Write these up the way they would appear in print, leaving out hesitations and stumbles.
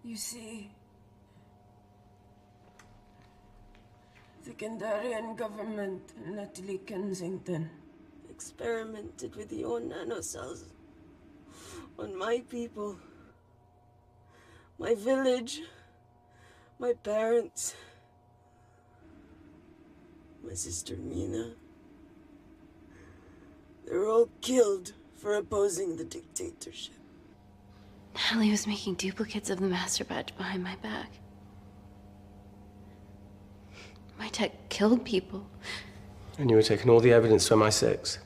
You see, the Garena government in Italy, Kensington, experimented with your nanocells on my people, my village, my parents, my sister Mina. They were all killed for opposing the dictatorship. Natalie was making duplicates of the master badge behind my back. My tech killed people. And you were taking all the evidence from MI6?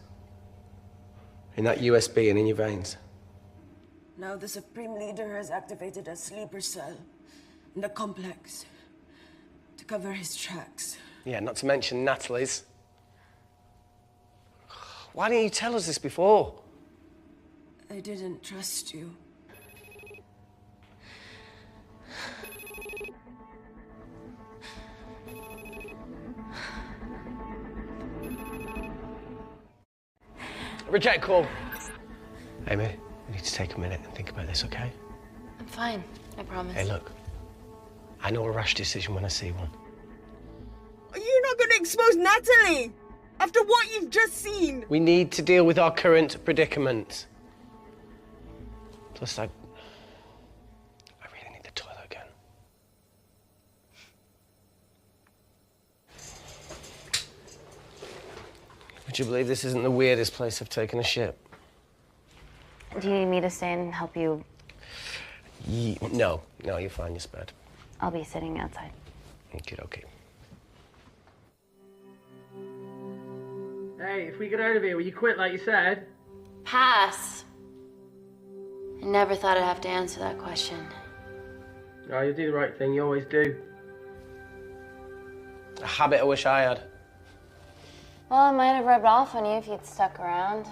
In that USB and in your veins? Now the Supreme Leader has activated a sleeper cell in the complex to cover his tracks. Yeah, not to mention Natalie's. Why didn't you tell us this before? I didn't trust you. Reject call. Amy, we need to take a minute and think about this, okay? I'm fine, I promise. Hey, look. I know a rash decision when I see one. Are you not going to expose Natalie? After what you've just seen? We need to deal with our current predicament. Plus, I really need the toilet again. Would you believe this isn't the weirdest place I've taken a shit? Do you need me to stay and help you? No, you're fine, you're spared. I'll be sitting outside. Okay. Hey, if we get out of here, will you quit like you said? Pass. I never thought I'd have to answer that question. No, you do the right thing, you always do. A habit I wish I had. Well, it might have rubbed off on you if you'd stuck around.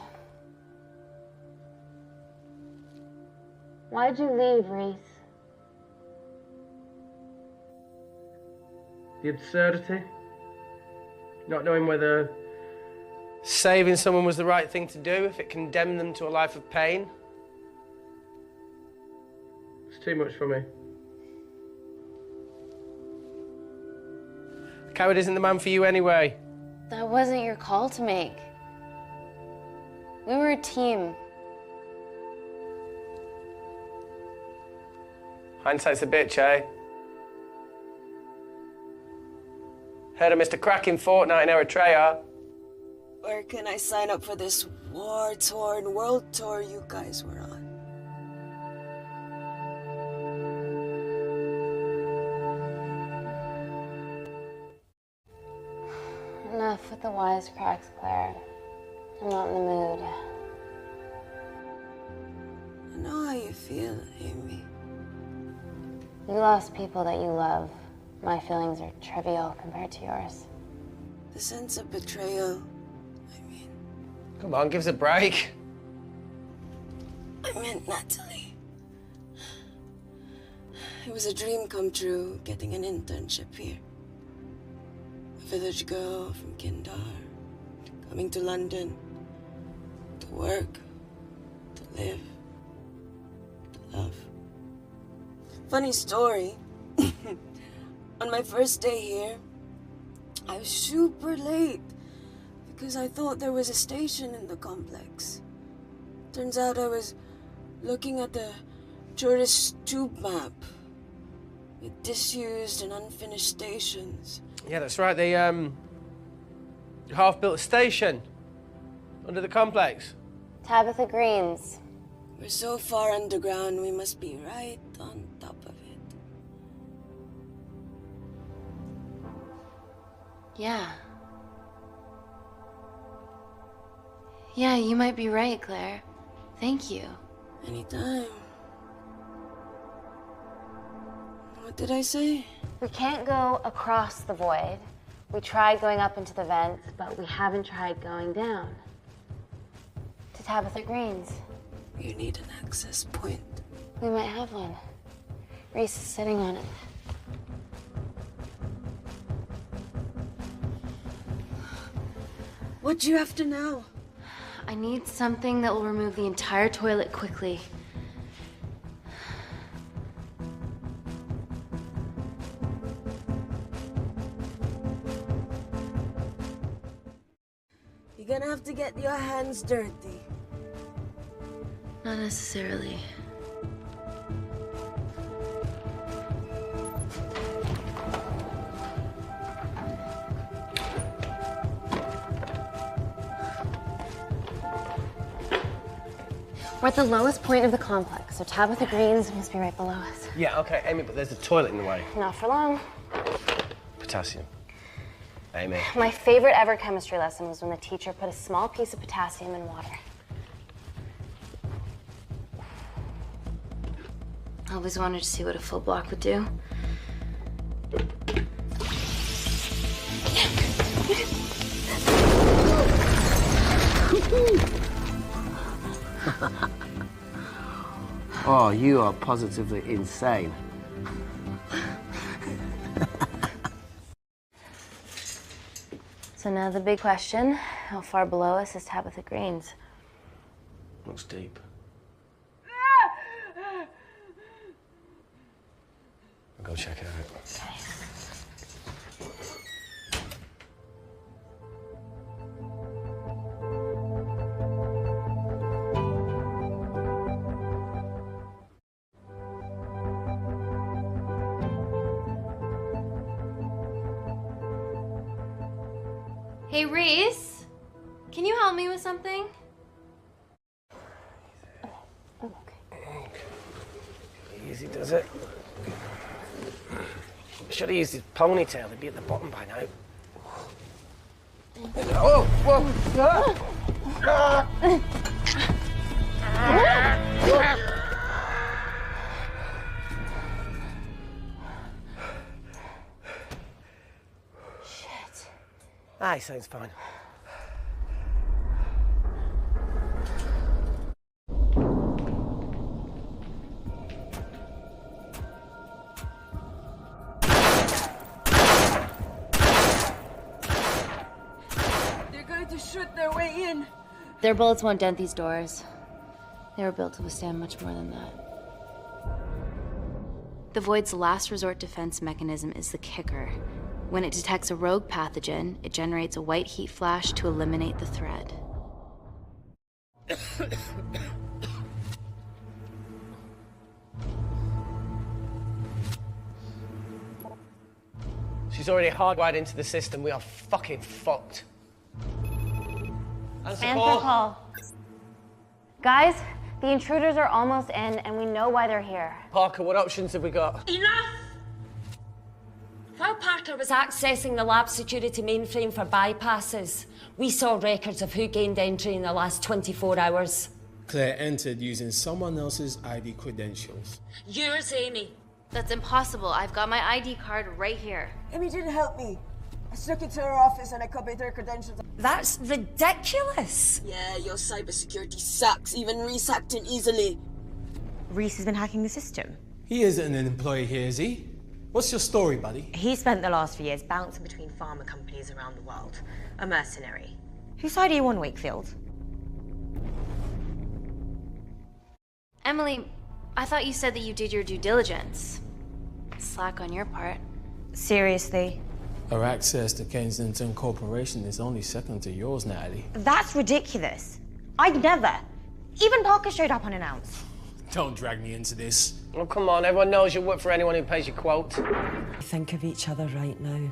Why'd you leave, Reese? The absurdity. Not knowing whether Saving someone was the right thing to do if it condemned them to a life of pain. it's too much for me. A coward isn't the man for you anyway. That wasn't your call to make. We were a team. Hindsight's a bitch, eh? Heard of Mr. Crack in Fortnite in Eritrea. Where can I sign up for this war-torn world tour you guys were on? Enough with the wisecracks, Claire. I'm not in the mood. I know how you feel, Amy. You lost people that you love. My feelings are trivial compared to yours. The sense of betrayal, Come on, give us a break. I meant Natalie. It was a dream come true, getting an internship here. A village girl from Kindar, coming to London, to work, to live, to love. Funny story. On my first day here, I was super late because I thought there was a station in the complex. Turns out I was looking at the tourist tube map with disused and unfinished stations. Yeah, that's right. They half-built a station under the complex. Tabitha Greens. We're so far underground, we must be right on top of it. Yeah. Yeah, you might be right, Claire. Thank you. Anytime. What did I say? We can't go across the void. We tried going up into the vents, but we haven't tried going down. To Tabitha Greens. You need an access point. We might have one. Reese is sitting on it. What do you have to know? I need something that will remove the entire toilet quickly. have to get your hands dirty. Not necessarily. We're at the lowest point of the complex, so Tabitha Green's must be right below us. Yeah, okay, Amy, but there's a toilet in the way. Not for long. Potassium. Amy. My favorite ever chemistry lesson was when the teacher put a small piece of potassium in water. I always wanted to see what a full block would do. Oh, you are positively insane. So now the big question, how far below us is Tabitha Green's? Looks deep. I'll go check it out. Okay. Hey, Reese, can you help me with something? Easy does it. Should have used his ponytail. He'd be at the bottom by now. Oh, whoa! Shit. He sounds fine. They're going to shoot their way in. Their bullets won't dent these doors. They were built to withstand much more than that. The Void's last resort defense mechanism is the kicker. When it detects a rogue pathogen, it generates a white heat flash to eliminate the threat. She's already hardwired into the system. We are fucking fucked. Answer Paul. Guys, the intruders are almost in, and we know why they're here. Parker, what options have we got? Enough! While Parker was accessing the lab security mainframe for bypasses, we saw records of who gained entry in the last 24 hours. Claire entered using someone else's ID credentials. Yours, Amy. That's impossible. I've got my ID card right here. Amy didn't help me. I snuck into her office and I copied her credentials. That's ridiculous. Yeah, your cybersecurity sucks. Even Reese hacked in easily. Reese has been hacking the system. He isn't an employee here, is he? What's your story, buddy? He spent the last few years bouncing between pharma companies around the world. A mercenary. Whose side are you on, Wakefield? Emily, I thought you said that you did your due diligence. Slack on your part. Seriously? Our access to Kensington Corporation is only second to yours, Natalie. That's ridiculous. I'd never. Even Parker showed up unannounced. Don't drag me into this. Oh, come on. Everyone knows you work for anyone who pays your quote. Think of each other right now.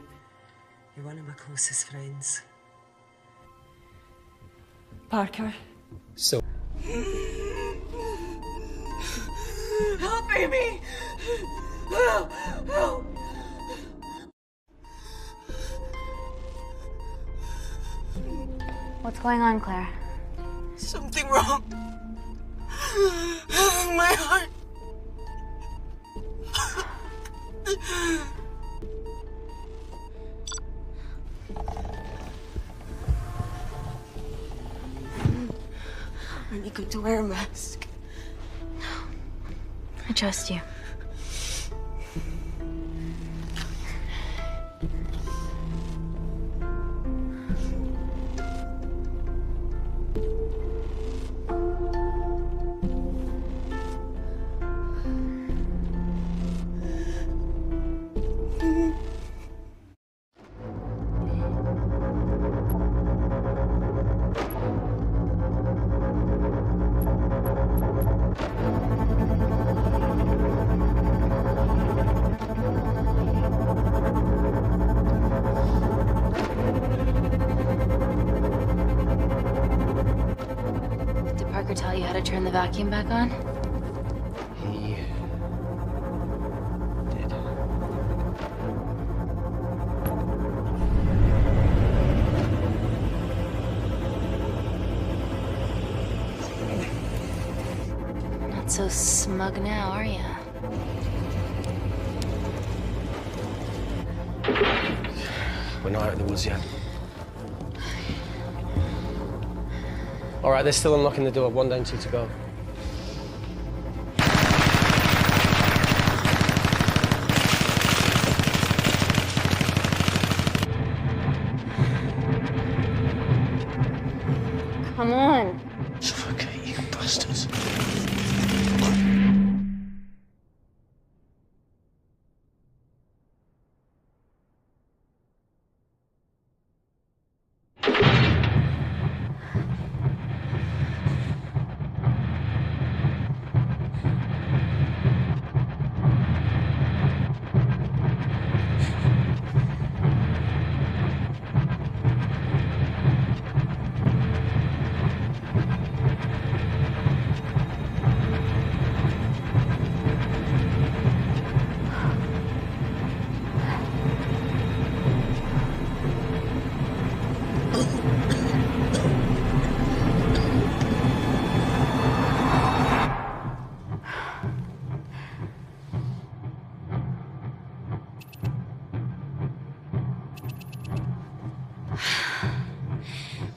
You're one of my closest friends. Parker? So, Help, Amy! Help! Help! What's going on, Claire? Something wrong. My heart. Are you going to wear a mask? I trust you. vacuum back on? He did. Not so smug now, are ya? We're not out of the woods yet. All right, they're still unlocking the door. 1 down, 2 to go. Come on. Suffocate, you bastards.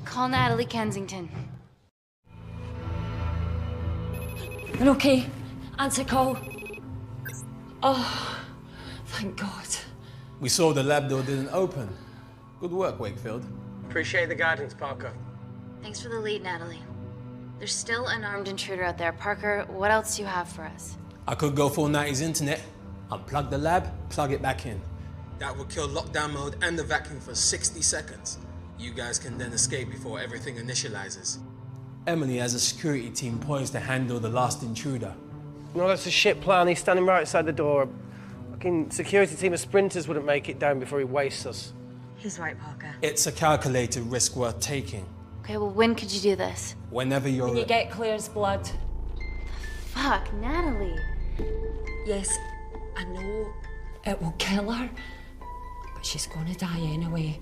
Call Natalie Kensington. We're okay. Answer call. Oh, thank God. We saw the lab door didn't open. Good work, Wakefield. Appreciate the guidance, Parker. Thanks for the lead, Natalie. There's still an armed intruder out there. Parker, what else do you have for us? I could go full 90s internet, unplug the lab, plug it back in. That will kill lockdown mode and the vacuum for 60 seconds. You guys can then escape before everything initializes. Emily has a security team poised to handle the last intruder. No, that's a shit plan. He's standing right outside the door. A fucking security team of sprinters wouldn't make it down before he wastes us. He's right, Parker. It's a calculated risk worth taking. Okay, well, when could you do this? Whenever you're When you get Claire's blood. Fuck, Natalie. Yes, I know it will kill her, but she's gonna die anyway.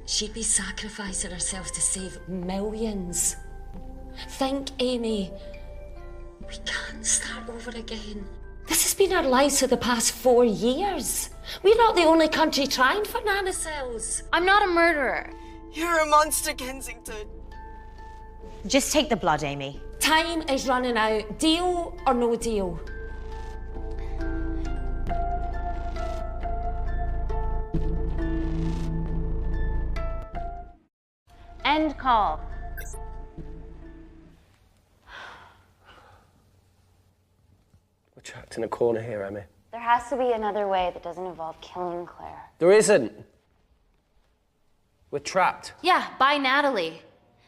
She'd be sacrificing herself to save millions. Think, Amy. We can't start over again. This has been our lives for the past 4 years. We're not the only country trying for nanocells. I'm not a murderer. You're a monster, Kensington. Just take the blood, Amy. Time is running out. Deal or no deal? End call. We're trapped in a corner here, Emmy. There has to be another way that doesn't involve killing Claire. There isn't. We're trapped. Yeah, by Natalie.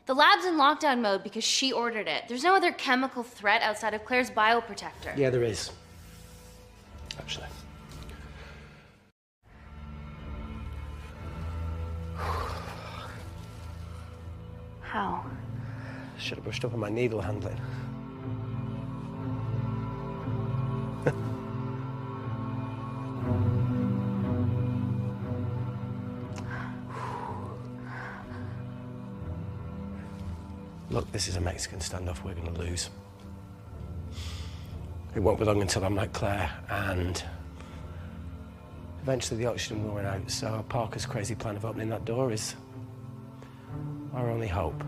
The lab's in lockdown mode because she ordered it. There's no other chemical threat outside of Claire's bioprotector. Yeah, there is. Actually. How? Should have brushed up on my needle handling. Look, this is a Mexican standoff. We're going to lose. It won't be long until I'm like Claire, and eventually the oxygen will run out. So Parker's crazy plan of opening that door is our only hope.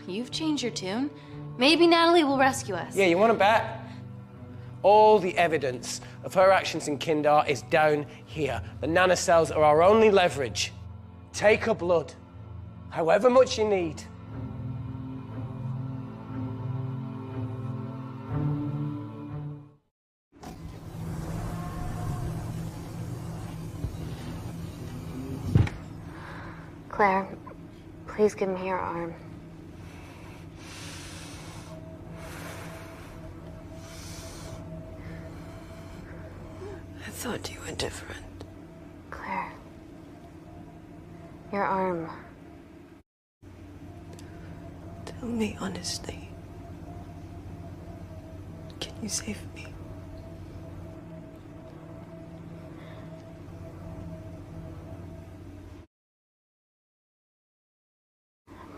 You've changed your tune. Maybe Natalie will rescue us. Yeah, you want to bet? All the evidence of her actions in Kindar is down here. The nanocells are our only leverage. Take her blood, however much you need. Claire, please give me your arm. I thought you were different. Claire. Your arm. Tell me honestly. You saved me.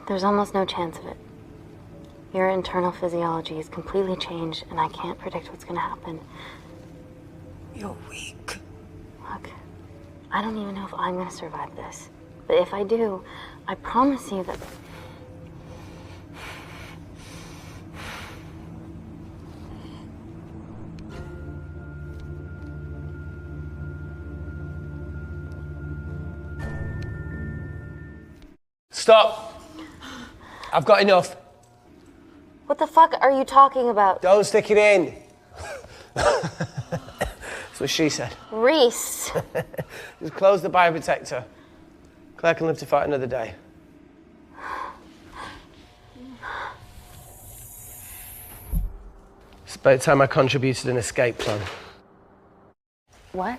There's almost no chance of it. Your internal physiology is completely changed, and I can't predict what's gonna happen. You're weak. Look, I don't even know if I'm gonna survive this. But if I do, I promise you that... Stop! I've got enough. What the fuck are you talking about? Don't stick it in. That's what she said. Reese! Just close the bioprotector. Claire can live to fight another day. It's about time I contributed an escape plan. What?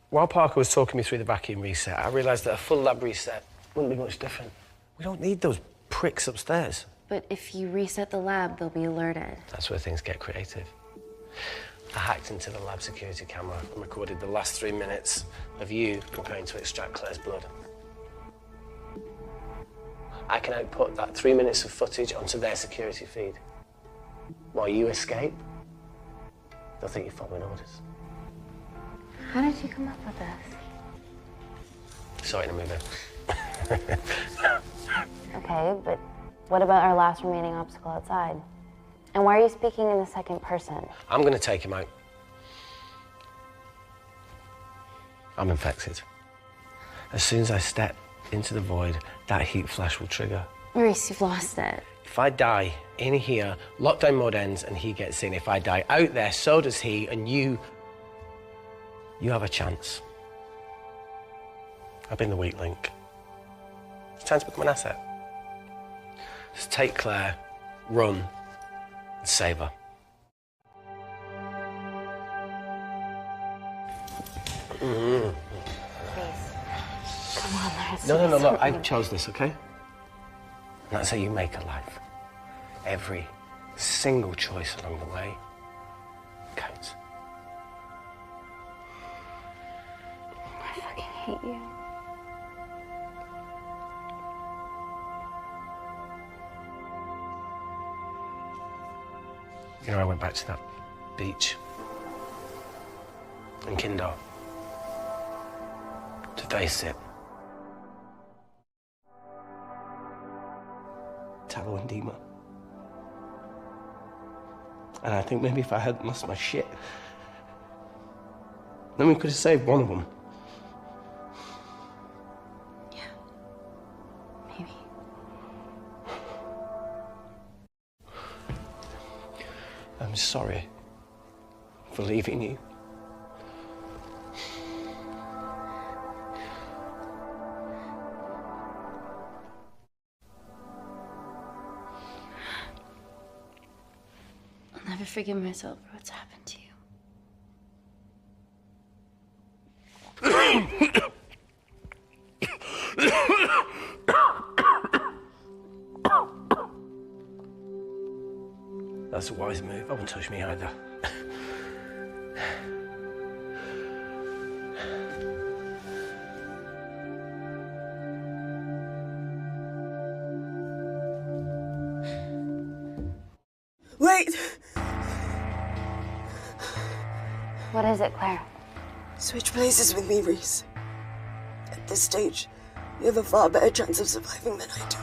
While Parker was talking me through the vacuum reset, I realised that a full lab reset wouldn't be much different. We don't need those pricks upstairs. But if you reset the lab, they'll be alerted. That's where things get creative. I hacked into the lab security camera and recorded the last 3 minutes of you preparing to extract Claire's blood. I can output that 3 minutes of footage onto their security feed. While you escape, they'll think you're following orders. How did you come up with this? Saw it in a movie. Okay, but what about our last remaining obstacle outside? And why are you speaking in the second person? I'm going to take him out. I'm infected. As soon as I step into the void, that heat flash will trigger. Reese, you've lost it. If I die in here, lockdown mode ends and he gets in. If I die out there, so does he, and you have a chance. I've been the weak link. It's time to become an asset. Just take Claire, run, and save her. Please. Come on, there's No, look, I chose this, okay? And that's how you make a life. Every single choice along the way counts. I fucking hate you. You know, I went back to that beach in Kindar to face it. Tallow and Dima. And I think maybe if I hadn't lost my shit, then we could have saved one of them. Yeah. Maybe. I'm sorry for leaving you. I'll never forgive myself for what's happened to you. That's a wise move. I won't touch me either. Wait! What is it, Claire? Switch places with me, Reese. At this stage, you have a far better chance of surviving than I do.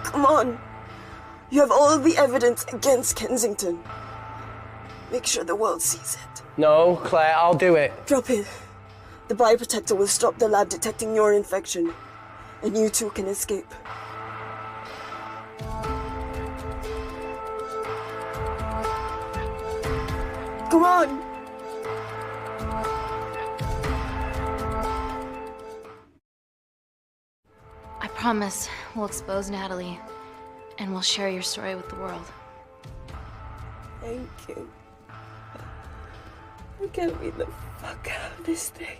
Come on! You have all the evidence against Kensington. Make sure the world sees it. No, Claire, I'll do it. Drop it. The bioprotector will stop the lab detecting your infection, and you two can escape. Come on! I promise we'll expose Natalie, and we'll share your story with the world. Thank you. Get me the fuck out of this thing.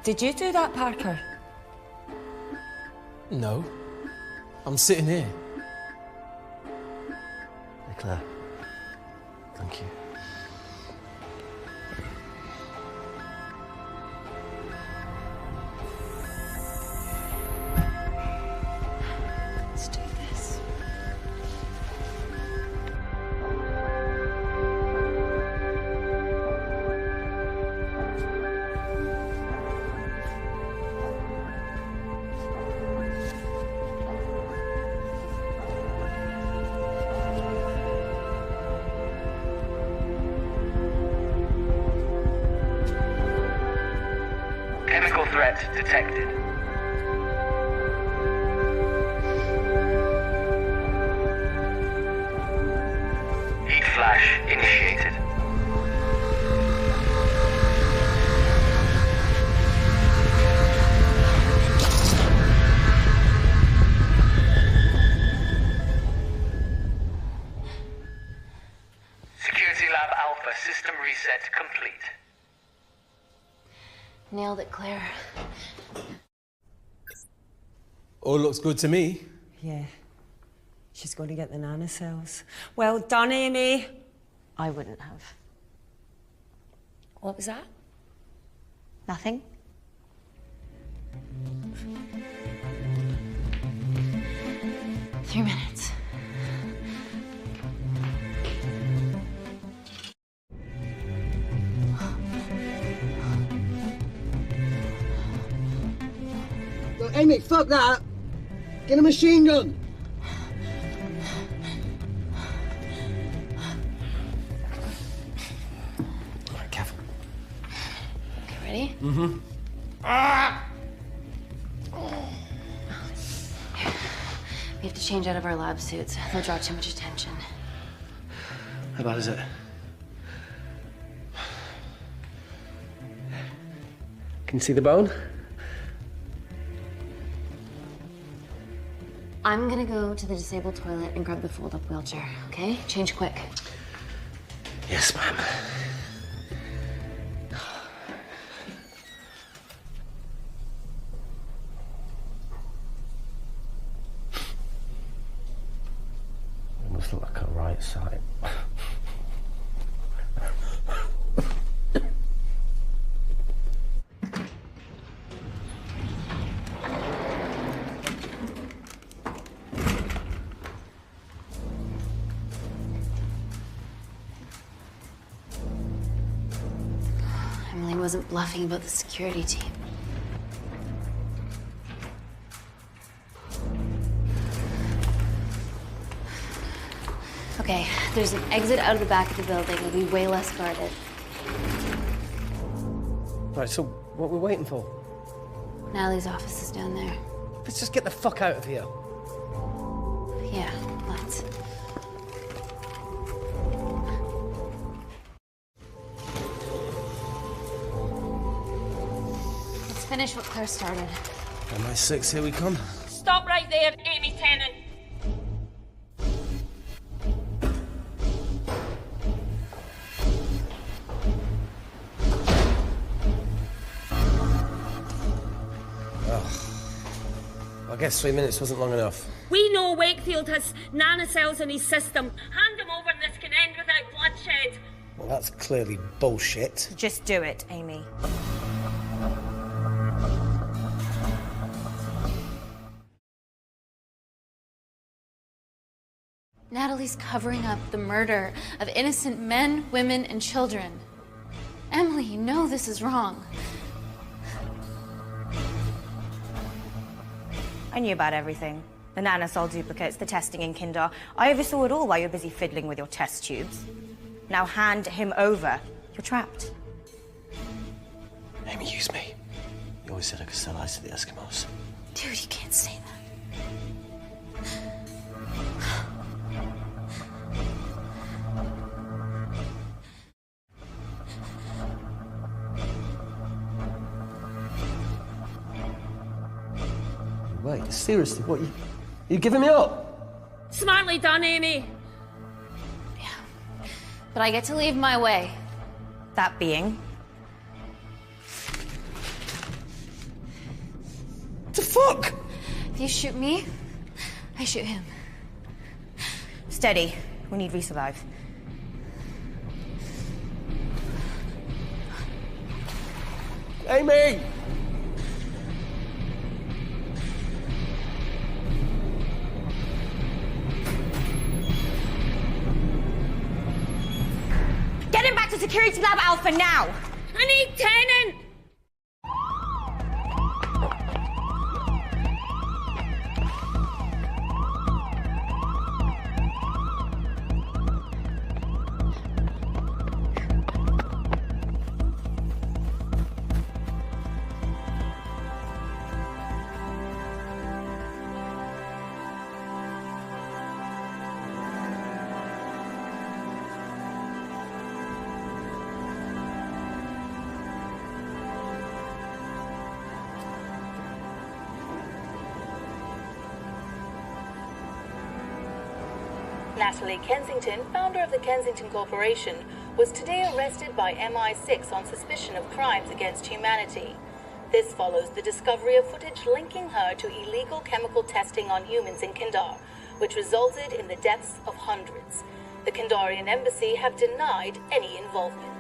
Did you do that, Parker? No. I'm sitting here. Hey, Claire. Thank you. Let's do this. Chemical threat detected. Heat flash initiated. Security Lab Alpha system reset complete. Nailed it, Claire. All looks good to me. Yeah. She's going to get the nanocells. Well done, Amy. I wouldn't have. What was that? Nothing? 3 minutes. Yo, Amy, fuck that! Get a machine gun! Alright, careful. Okay, ready? Mm-hmm. We have to change out of our lab suits. They'll draw too much attention. How bad is it? Can you see the bone? I'm gonna go to the disabled toilet and grab the fold-up wheelchair, okay? Change quick. Yes, ma'am. It must look like a right side. Emily wasn't bluffing about the security team. Okay, there's an exit out of the back of the building. It'll be way less guarded. Right, so what we're waiting for? Natalie's office is down there. Let's just get the fuck out of here. Yeah, let's. Let's finish what Claire started. MI6, here we come. Stop right there, Amy Tennant. I guess 3 minutes wasn't long enough. We know Wakefield has nanocells in his system. Hand him over and this can end without bloodshed. Well, that's clearly bullshit. Just do it, Amy. Natalie's covering up the murder of innocent men, women, and children. Emily, you know this is wrong. I knew about everything. The nanosol duplicates, the testing in Kindar. I oversaw it all while you're busy fiddling with your test tubes. Now hand him over. You're trapped. Amy, use me. You always said I could sell ice to the Eskimos. Dude, you can't say that. Wait, seriously, what, you giving me up? Smartly done, Amy. Yeah, but I get to leave my way. That being? fuck? If you shoot me, I shoot him. Steady. We need resurvive. Amy! Get him back to Security Lab Alpha now! I need Tennant! Natalie Kensington, founder of the Kensington Corporation, was today arrested by MI6 on suspicion of crimes against humanity. This follows the discovery of footage linking her to illegal chemical testing on humans in Kindar, which resulted in the deaths of hundreds. The Kindarian embassy have denied any involvement.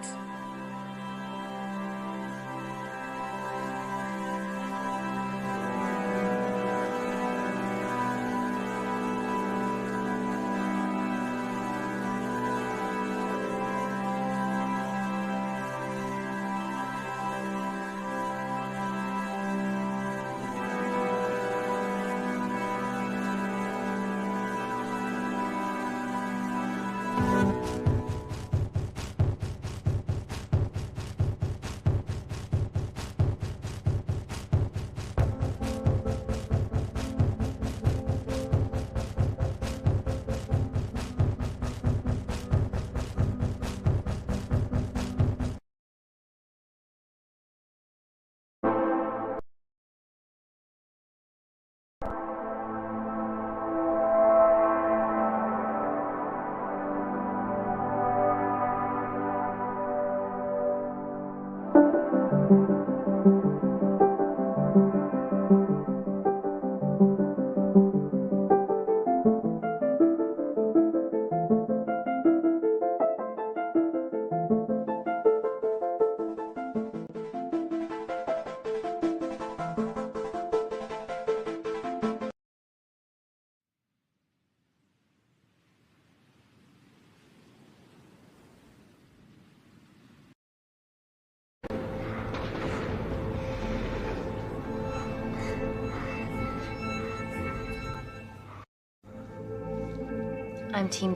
I'm Team